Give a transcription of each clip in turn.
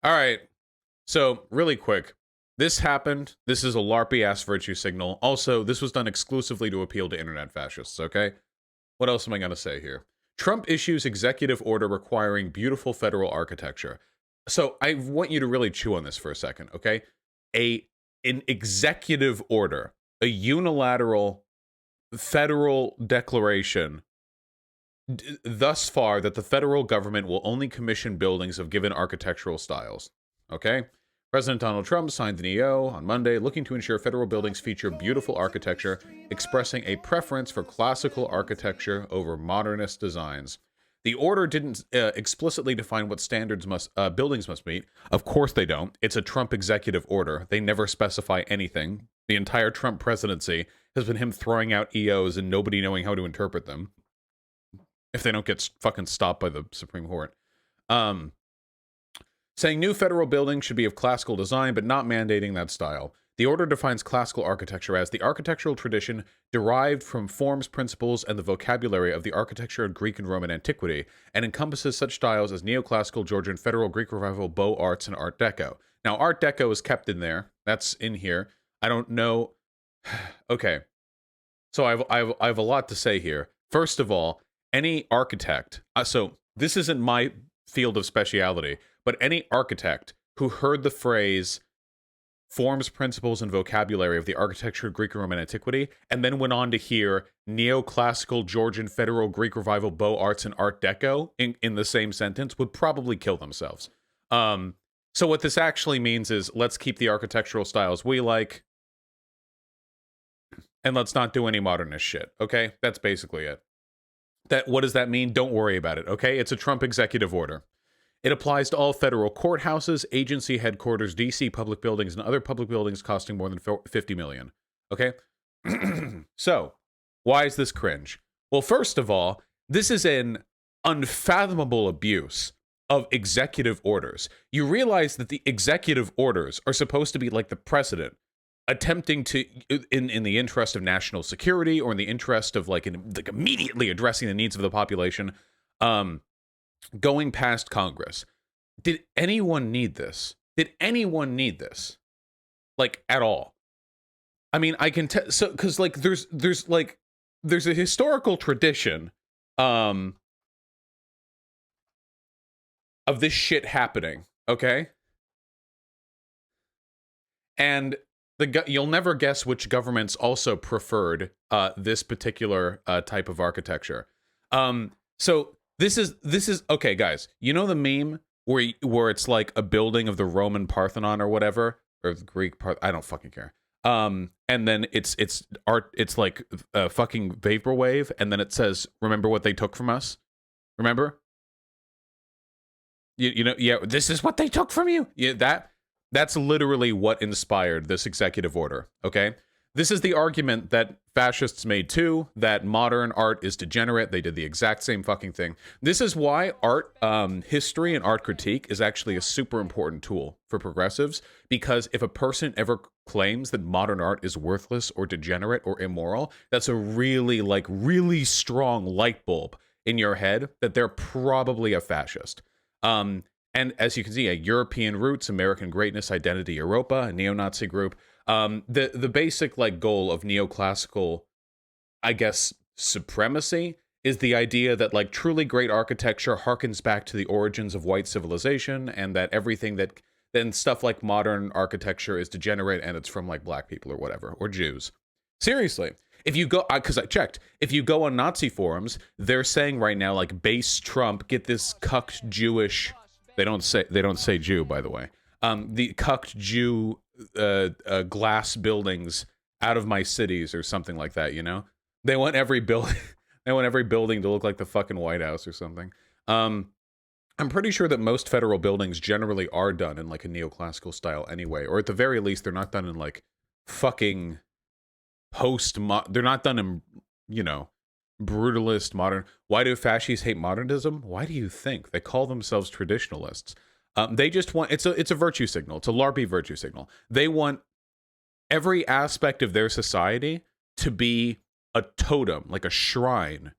All right. So, really quick. This happened. This is a LARPy-ass virtue signal. Also, this was done exclusively to appeal to internet fascists, okay? What else am I going to say here? Trump issues executive order requiring beautiful federal architecture. So, I want you to really chew on this for a second, okay? An executive order, a unilateral federal declaration thus far that the federal government will only commission buildings of given architectural styles. Okay? President Donald Trump signed an EO on Monday looking to ensure federal buildings feature beautiful architecture, expressing a preference for classical architecture over modernist designs. The order didn't explicitly define what standards buildings must meet. Of course they don't. It's a Trump executive order. They never specify anything. The entire Trump presidency has been him throwing out EOs and nobody knowing how to interpret them, if they don't get fucking stopped by the Supreme Court. Saying new federal buildings should be of classical design, but not mandating that style. The order defines classical architecture as the architectural tradition derived from forms, principles, and the vocabulary of the architecture of Greek and Roman antiquity, and encompasses such styles as neoclassical, Georgian, Federal, Greek Revival, Beaux Arts, and Art Deco. Now, Art Deco is kept in there. That's in here. I don't know. Okay. So I have a lot to say here. First of all, any architect, so this isn't my field of speciality, but any architect who heard the phrase forms, principles, and vocabulary of the architecture of Greek and Roman antiquity, and then went on to hear neoclassical, Georgian, Federal, Greek Revival, Beaux Arts, and Art Deco in the same sentence would probably kill themselves. So what this actually means is let's keep the architectural styles we like, and let's not do any modernist shit, okay? That's basically it. What does that mean? Don't worry about it, okay? It's a Trump executive order. It applies to all federal courthouses, agency headquarters, DC public buildings, and other public buildings costing more than $50 million, okay? So, why is this cringe? Well, first of all, this is an unfathomable abuse of executive orders. You realize that the executive orders are supposed to be like the president attempting to, in the interest of national security or in the interest of like immediately addressing the needs of the population, going past Congress. Did anyone need this? Did anyone need this? Like, at all? I mean, I can tell, so, because like there's a historical tradition of this shit happening, okay? And you'll never guess which governments also preferred this particular type of architecture. So this is okay, guys. You know the meme where it's like a building of the Roman Parthenon or whatever, or the Greek I don't fucking care. And then it's art. It's like a fucking vaporwave, and then it says, "Remember what they took from us." Remember? You know, yeah. This is what they took from you. Yeah, that's literally what inspired this executive order, okay? This is the argument that fascists made too, that modern art is degenerate. They did the exact same fucking thing. This is why art history and art critique is actually a super important tool for progressives, because if a person ever claims that modern art is worthless or degenerate or immoral, that's a really strong light bulb in your head that they're probably a fascist. And as you can see, European roots, American greatness, identity, Europa, a neo-Nazi group. The basic like goal of neoclassical, I guess, supremacy is the idea that like truly great architecture harkens back to the origins of white civilization, and that everything that then stuff like modern architecture is degenerate and it's from like black people or whatever, or Jews. Seriously. If you go, because I checked, if you go on Nazi forums, they're saying right now like base Trump, get this cucked Jewish. They don't say Jew, by the way. The cucked Jew glass buildings out of my cities or something like that, you know? They want every building to look like the fucking White House or something. I'm pretty sure that most federal buildings generally are done in like a neoclassical style anyway, or at the very least they're not done in like fucking they're not done in, you know, brutalist modern. Why do fascists hate modernism? Why do you think? They call themselves traditionalists. They just want, it's a virtue signal. It's a LARPy virtue signal. They want every aspect of their society to be a totem, like a shrine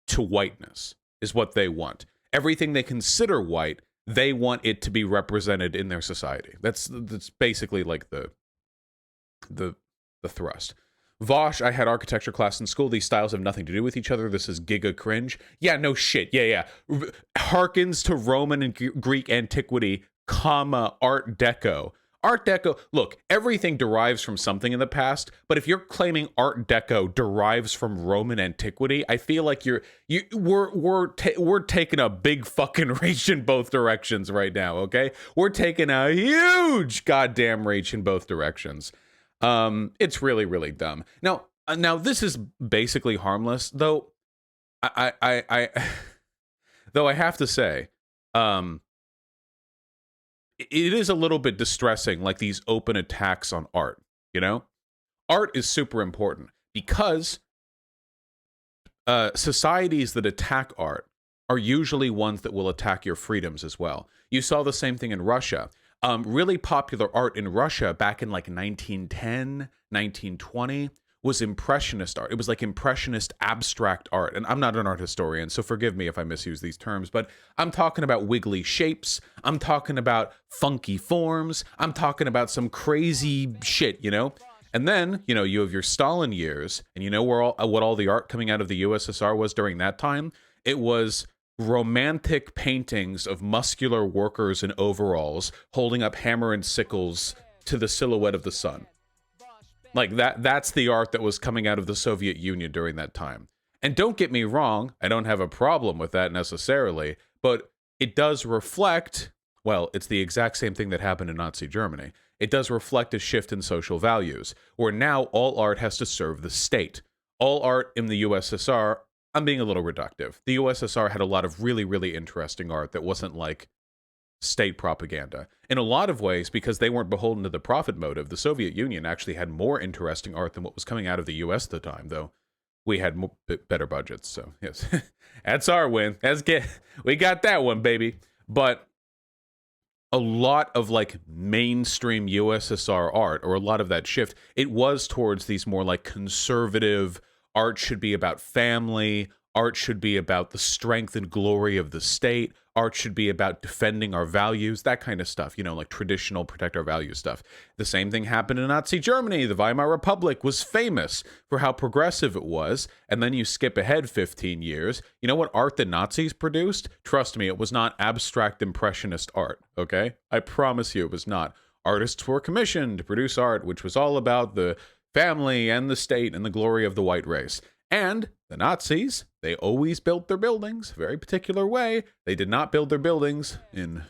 to whiteness, is what they want. Everything they consider white, they want it to be represented in their society. That's basically like the thrust. Vosh, I had architecture class in school. These styles have nothing to do with each other. This is giga cringe. Yeah, no shit. Yeah. Harkens to Roman and Greek antiquity, comma, Art Deco. Art Deco, look, everything derives from something in the past, but if you're claiming Art Deco derives from Roman antiquity, I feel like we're taking a big fucking reach in both directions right now, okay? We're taking a huge goddamn reach in both directions. It's really, really dumb. Now this is basically harmless, though. Though I have to say, it is a little bit distressing, like these open attacks on art, you know? Art is super important because societies that attack art are usually ones that will attack your freedoms as well. You saw the same thing in Russia. Really popular art in Russia back in like 1910, 1920 was Impressionist art. It was like Impressionist abstract art. And I'm not an art historian, so forgive me if I misuse these terms, but I'm talking about wiggly shapes. I'm talking about funky forms. I'm talking about some crazy shit, you know? And then, you know, you have your Stalin years, and you know what all the art coming out of the USSR was during that time? It was romantic paintings of muscular workers in overalls holding up hammer and sickles to the silhouette of the sun. Like that's the art that was coming out of the Soviet Union during that time. And don't get me wrong, I don't have a problem with that necessarily, but it does reflect, well, it's the exact same thing that happened in Nazi Germany. It does reflect a shift in social values, where now all art has to serve the state. All art in the USSR, I'm being a little reductive. The USSR had a lot of really, really interesting art that wasn't like state propaganda. In a lot of ways, because they weren't beholden to the profit motive, the Soviet Union actually had more interesting art than what was coming out of the US at the time, though we had better budgets, so yes. That's our win. We got that one, baby. But a lot of like mainstream USSR art, or a lot of that shift, it was towards these more like conservative, art should be about family, art should be about the strength and glory of the state, art should be about defending our values, that kind of stuff, you know, like traditional protect our values stuff. The same thing happened in Nazi Germany. The Weimar Republic was famous for how progressive it was, and then you skip ahead 15 years. You know what art the Nazis produced? Trust me, it was not abstract impressionist art, okay? I promise you it was not. Artists were commissioned to produce art which was all about the family and the state and the glory of the white race. And the Nazis, they always built their buildings a very particular way. They did not build their buildings in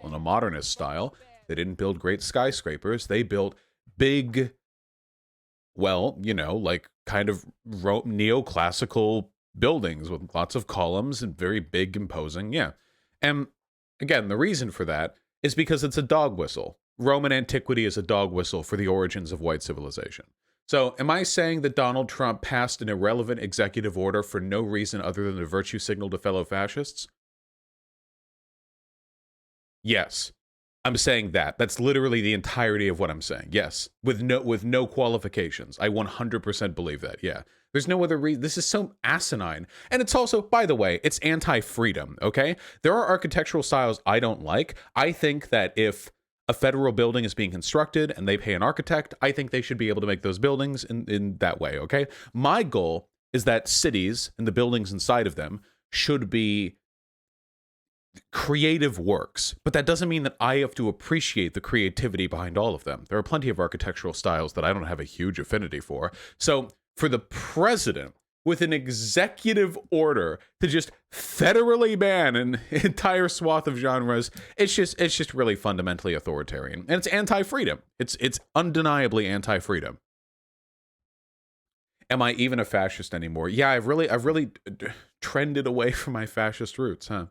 a modernist style. They didn't build great skyscrapers. They built big, well, you know, like kind of neoclassical buildings with lots of columns and very big, imposing. Yeah. And again, the reason for that is because it's a dog whistle. Roman antiquity is a dog whistle for the origins of white civilization. So, am I saying that Donald Trump passed an irrelevant executive order for no reason other than a virtue signal to fellow fascists? Yes. I'm saying that. That's literally the entirety of what I'm saying. Yes. With no qualifications. I 100% believe that. Yeah. There's no other reason. This is so asinine. And it's also, by the way, it's anti-freedom, okay? There are architectural styles I don't like. I think that if a federal building is being constructed and they pay an architect, I think they should be able to make those buildings in that way, okay? My goal is that cities and the buildings inside of them should be creative works, but that doesn't mean that I have to appreciate the creativity behind all of them. There are plenty of architectural styles that I don't have a huge affinity for. So for the president, with an executive order to just federally ban an entire swath of genres, it's just really fundamentally authoritarian. And it's anti-freedom. It's undeniably anti-freedom. Am I even a fascist anymore? Yeah, I've really trended away from my fascist roots, huh?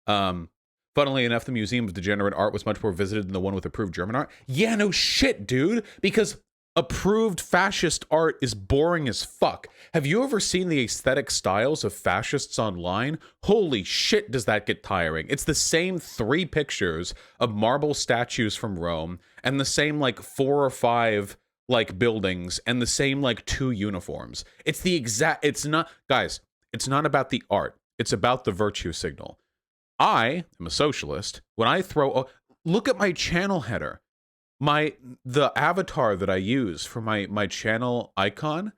Funnily enough, the Museum of Degenerate Art was much more visited than the one with approved German art. Yeah, no shit, dude, because approved fascist art is boring as fuck. Have you ever seen the aesthetic styles of fascists online? Holy shit, does that get tiring. It's the same 3 pictures of marble statues from Rome and the same like 4 or 5 like buildings and the same like 2 uniforms. It's the exact, it's not, guys, it's not about the art. It's about the virtue signal. I am a socialist. When I look at my channel header. The avatar that I use for my channel icon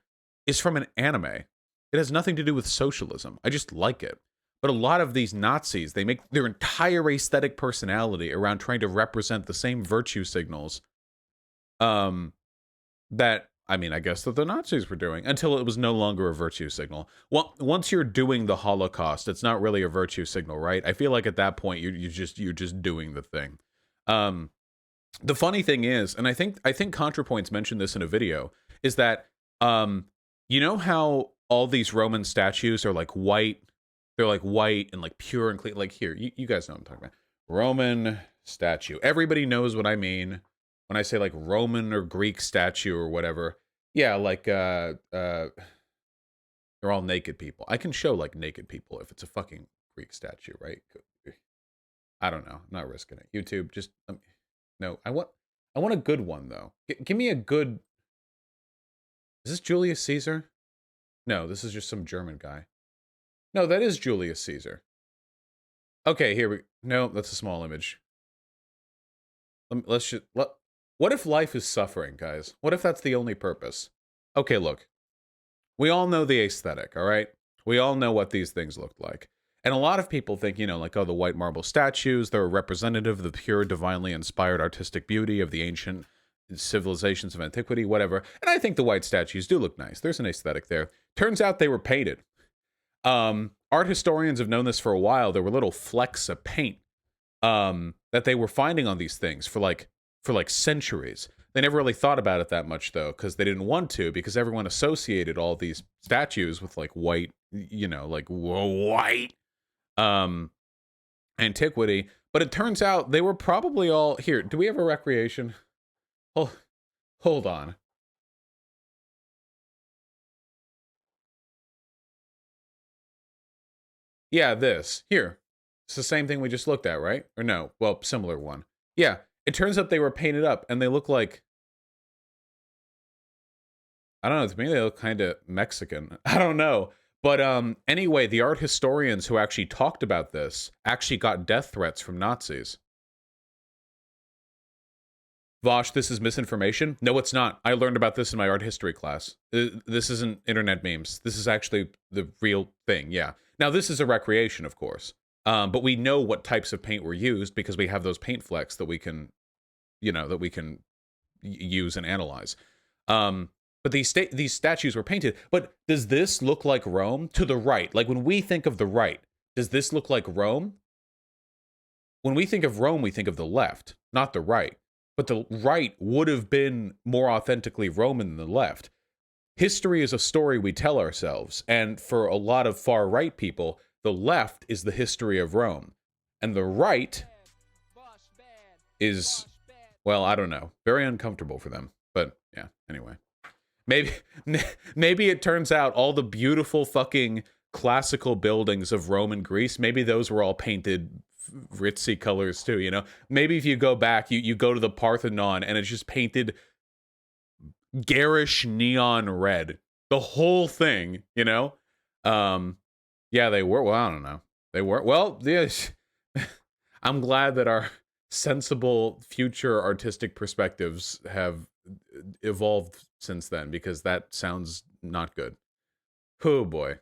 is from an anime. It has nothing to do with socialism. I just like it. But a lot of these Nazis, they make their entire aesthetic personality around trying to represent the same virtue signals that, I mean, I guess that the Nazis were doing, until it was no longer a virtue signal. Well, once you're doing the Holocaust, it's not really a virtue signal, right? I feel like at that point you're just doing the thing. The funny thing is, and I think ContraPoints mentioned this in a video, is that you know how all these Roman statues are like white? They're like white and like pure and clean. Like here, you guys know what I'm talking about. Roman statue. Everybody knows what I mean when I say like Roman or Greek statue or whatever. Yeah, like they're all naked people. I can show like naked people if it's a fucking Greek statue, right? I don't know. I'm not risking it. YouTube, just no. I want a good one though. Give me a good. Is this Julius Caesar? No, this is just some German guy. No, that is Julius Caesar. Okay, here we. No, that's a small image. Let's just. What if life is suffering, guys? What if that's the only purpose? Okay, look. We all know the aesthetic, all right? We all know what these things look like. And a lot of people think, you know, like, oh, the white marble statues, they're a representative of the pure, divinely inspired artistic beauty of the ancient civilizations of antiquity, whatever. And I think the white statues do look nice. There's an aesthetic there. Turns out they were painted. Art historians have known this for a while. There were little flecks of paint that they were finding on these things for like centuries. They never really thought about it that much, though, because they didn't want to, because everyone associated all these statues with like white, you know, like white antiquity. But it turns out they were probably all here. Do we have a recreation? Hold on. Yeah, this. Here. It's the same thing we just looked at, right? Or no? Well, similar one. Yeah. It turns out they were painted up and they look like, I don't know, to me they look kind of Mexican. I don't know. But anyway, the art historians who actually talked about this actually got death threats from Nazis. Vosh, this is misinformation? No, it's not. I learned about this in my art history class. This isn't internet memes. This is actually the real thing, yeah. Now, this is a recreation, of course. But we know what types of paint were used because we have those paint flecks that we can, you know, that we can use and analyze. But these statues were painted. But does this look like Rome? To the right. Like when we think of the right, does this look like Rome? When we think of Rome, we think of the left, not the right. But the right would have been more authentically Roman than the left. History is a story we tell ourselves. And for a lot of far-right people, the left is the history of Rome. And the right is, well, I don't know, very uncomfortable for them. But yeah, anyway. Maybe it turns out all the beautiful fucking classical buildings of Rome and Greece, maybe those were all painted ritzy colors too, you know? Maybe if you go back, you go to the Parthenon and it's just painted garish neon red. The whole thing, you know? Yeah, they were. Well, I don't know. They were. Well, yes. I'm glad that our sensible future artistic perspectives have evolved since then, because that sounds not good. Oh boy.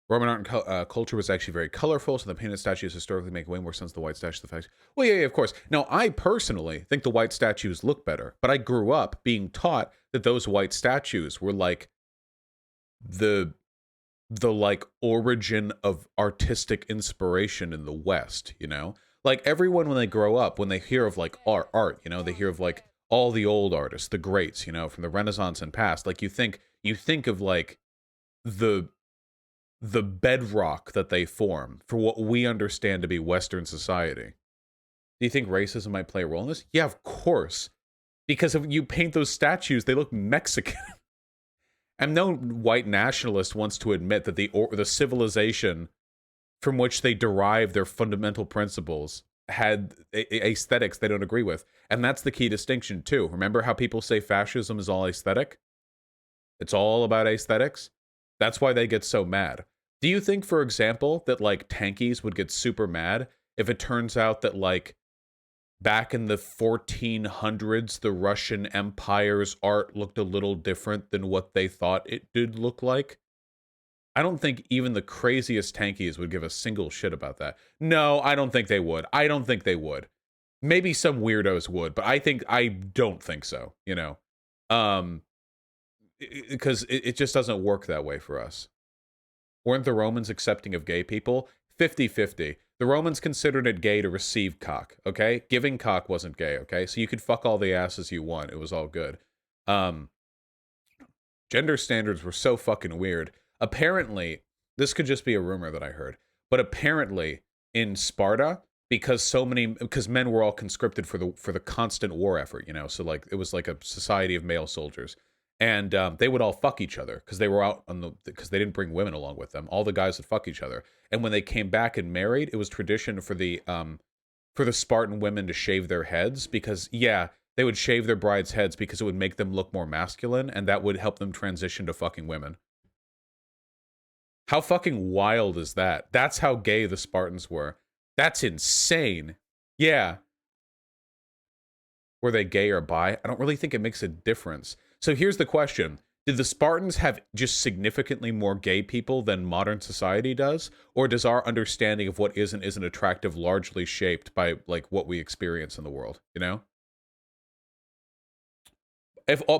Roman art and culture was actually very colorful, so the painted statues historically make way more sense than the white statues. The fact, well, yeah, of course. Now, I personally think the white statues look better, but I grew up being taught that those white statues were like the like origin of artistic inspiration in the West, you know? Like everyone, when they grow up, when they hear of like art, you know, they hear of like all the old artists, the greats, you know, from the Renaissance and past. Like you think of like the bedrock that they form for what we understand to be Western society. Do you think racism might play a role in this? Yeah, of course. Because if you paint those statues, they look Mexican. And no white nationalist wants to admit that the civilization from which they derive their fundamental principles had aesthetics they don't agree with. And that's the key distinction, too. Remember how people say fascism is all aesthetic? It's all about aesthetics? That's why they get so mad. Do you think, for example, that, like, tankies would get super mad if it turns out that, like, back in the 1400s, the Russian Empire's art looked a little different than what they thought it did look like? I don't think even the craziest tankies would give a single shit about that. No, I don't think they would. I don't think they would. Maybe some weirdos would, but I don't think so, you know? Because it just doesn't work that way for us. Weren't the Romans accepting of gay people? 50-50. The Romans considered it gay to receive cock, okay? Giving cock wasn't gay, okay? So you could fuck all the asses you want. It was all good. Gender standards were so fucking weird. Apparently, this could just be a rumor that I heard, but apparently in Sparta, because men were all conscripted for the constant war effort, you know, so like it was like a society of male soldiers, and they would all fuck each other because they were out because they didn't bring women along with them. All the guys would fuck each other, and when they came back and married, it was tradition for the Spartan women to shave their heads because they would shave their brides' heads because it would make them look more masculine, and that would help them transition to fucking women. How fucking wild is that? That's how gay the Spartans were. That's insane. Yeah. Were they gay or bi? I don't really think it makes a difference. So here's the question. Did the Spartans have just significantly more gay people than modern society does? Or does our understanding of what is and isn't attractive largely shaped by, like, what we experience in the world, you know?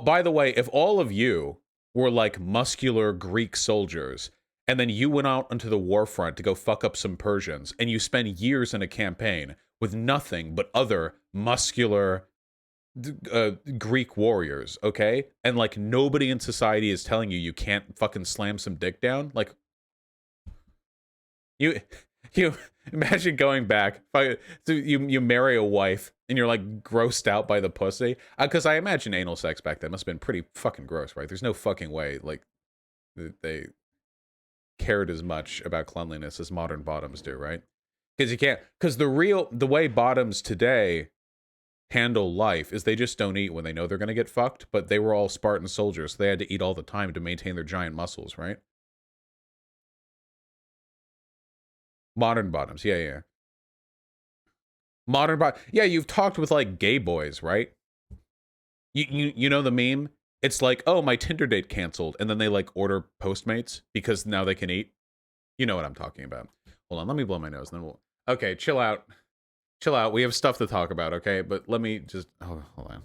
By the way, if all of you were like muscular Greek soldiers, and then you went out onto the war front to go fuck up some Persians, and you spend years in a campaign with nothing but other muscular Greek warriors, okay? And, like, nobody in society is telling you can't fucking slam some dick down. Like, you imagine going back, you marry a wife, and you're, like, grossed out by the pussy. Because I imagine anal sex back then must have been pretty fucking gross, right? There's no fucking way, like, they cared as much about cleanliness as modern bottoms do, right? Because the way bottoms today handle life is they just don't eat when they know they're going to get fucked, but they were all Spartan soldiers, so they had to eat all the time to maintain their giant muscles, right? Modern bottoms, yeah. Yeah, you've talked with, like, gay boys, right? You know the meme? It's like, oh, my Tinder date canceled, and then they, like, order Postmates because now they can eat. You know what I'm talking about. Hold on, let me blow my nose, and then we'll... Okay, chill out. Chill out. We have stuff to talk about, okay? But let me just... hold on.